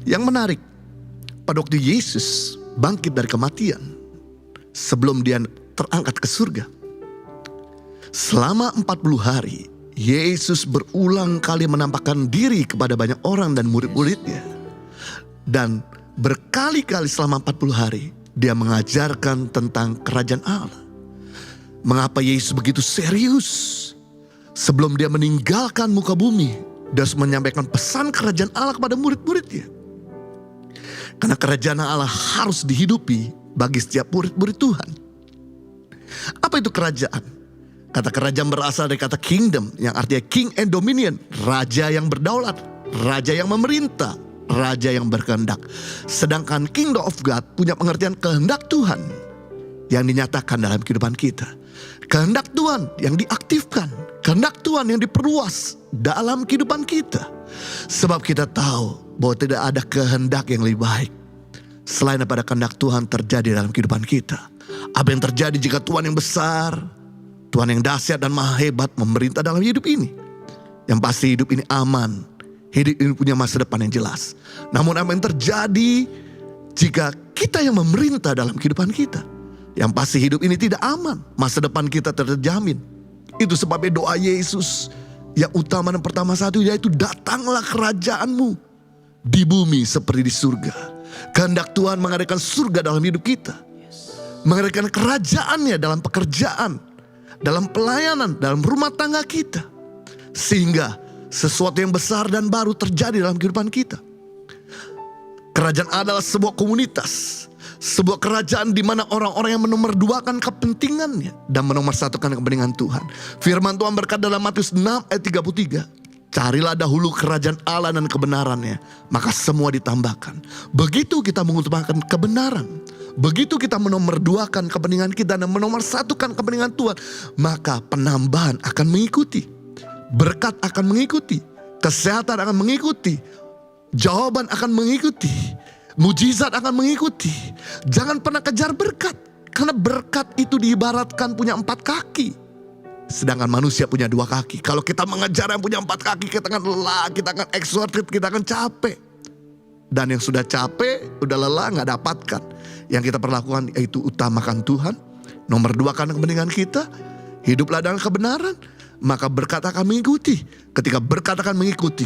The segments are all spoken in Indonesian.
Yang menarik, pada waktu Yesus bangkit dari kematian, sebelum dia terangkat ke surga, selama 40 hari, Yesus berulang kali menampakkan diri kepada banyak orang dan murid-muridnya. Dan berkali-kali selama 40 hari, dia mengajarkan tentang kerajaan Allah. Mengapa Yesus begitu serius? Sebelum dia meninggalkan muka bumi, dia harus menyampaikan pesan kerajaan Allah kepada murid-muridnya. Karena kerajaan Allah harus dihidupi bagi setiap murid-murid Tuhan. Apa itu kerajaan? Kata kerajaan berasal dari kata kingdom, yang artinya king and dominion. Raja yang berdaulat, raja yang memerintah, raja yang berkehendak. Sedangkan kingdom of God punya pengertian kehendak Tuhan yang dinyatakan dalam kehidupan kita. Kehendak Tuhan yang diaktifkan, kehendak Tuhan yang diperluas dalam kehidupan kita. Sebab kita tahu bahwa tidak ada kehendak yang lebih baik selain daripada kehendak Tuhan terjadi dalam kehidupan kita. Apa yang terjadi jika Tuhan yang besar, Tuhan yang dahsyat dan maha hebat memerintah dalam hidup ini? Yang pasti hidup ini aman, hidup ini punya masa depan yang jelas. Namun apa yang terjadi jika kita yang memerintah dalam kehidupan kita? Yang pasti hidup ini tidak aman, masa depan kita terjamin. Itu sebabnya doa Yesus yang utama dan pertama satu, yaitu datanglah kerajaanmu di bumi seperti di surga. Kehendak Tuhan mengadakan surga dalam hidup kita, mengadakan kerajaannya dalam pekerjaan, dalam pelayanan, dalam rumah tangga kita. Sehingga sesuatu yang besar dan baru terjadi dalam kehidupan kita. Kerajaan adalah sebuah komunitas, sebuah kerajaan di mana orang-orang yang menomorduakan kepentingannya dan menomorsatukan kepentingan Tuhan. Firman Tuhan berkata dalam Matius 6 ayat 33, carilah dahulu kerajaan Allah dan kebenarannya, maka semua ditambahkan. Begitu kita mengutamakan kebenaran, begitu kita menomorduakan kepentingan kita dan menomorsatukan kepentingan Tuhan, maka penambahan akan mengikuti. Berkat akan mengikuti, kesehatan akan mengikuti, jawaban akan mengikuti, mujizat akan mengikuti. Jangan pernah kejar berkat, karena berkat itu diibaratkan punya 4 kaki, sedangkan manusia punya 2 kaki. Kalau kita mengejar yang punya 4 kaki, kita akan lelah, kita akan exhausted, kita akan capek. Dan yang sudah capek, udah lelah, gak dapatkan. Yang kita perlakukan yaitu utamakan Tuhan, nomor 2 kan kepentingan kita, hiduplah dalam kebenaran, maka berkat akan mengikuti. Ketika berkat akan mengikuti,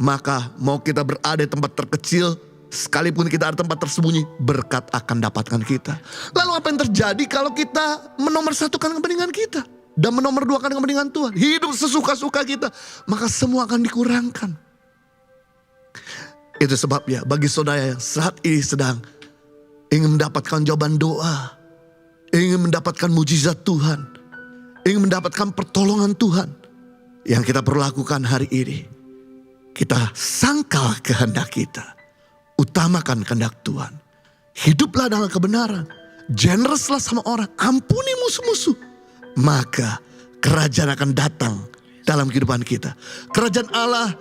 maka mau kita berada di tempat terkecil, sekalipun kita ada tempat tersembunyi, berkat akan dapatkan kita. Lalu apa yang terjadi kalau kita menomorsatukan kepentingan kita dan menomorduakan kepentingan Tuhan, hidup sesuka-suka kita, maka semua akan dikurangkan. Itu sebabnya bagi saudara yang saat ini sedang ingin mendapatkan jawaban doa, ingin mendapatkan mujizat Tuhan, ingin mendapatkan pertolongan Tuhan, yang kita perlu lakukan hari ini, kita sangkal kehendak kita, utamakan kehendak Tuhan, hiduplah dalam kebenaran, generouslah sama orang, ampuni musuh-musuh, maka kerajaan akan datang dalam kehidupan kita. Kerajaan Allah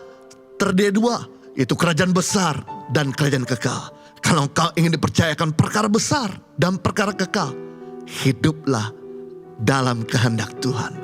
terdiri 2, yaitu kerajaan besar dan kerajaan kekal. Kalau engkau ingin dipercayakan perkara besar dan perkara kekal, hiduplah dalam kehendak Tuhan.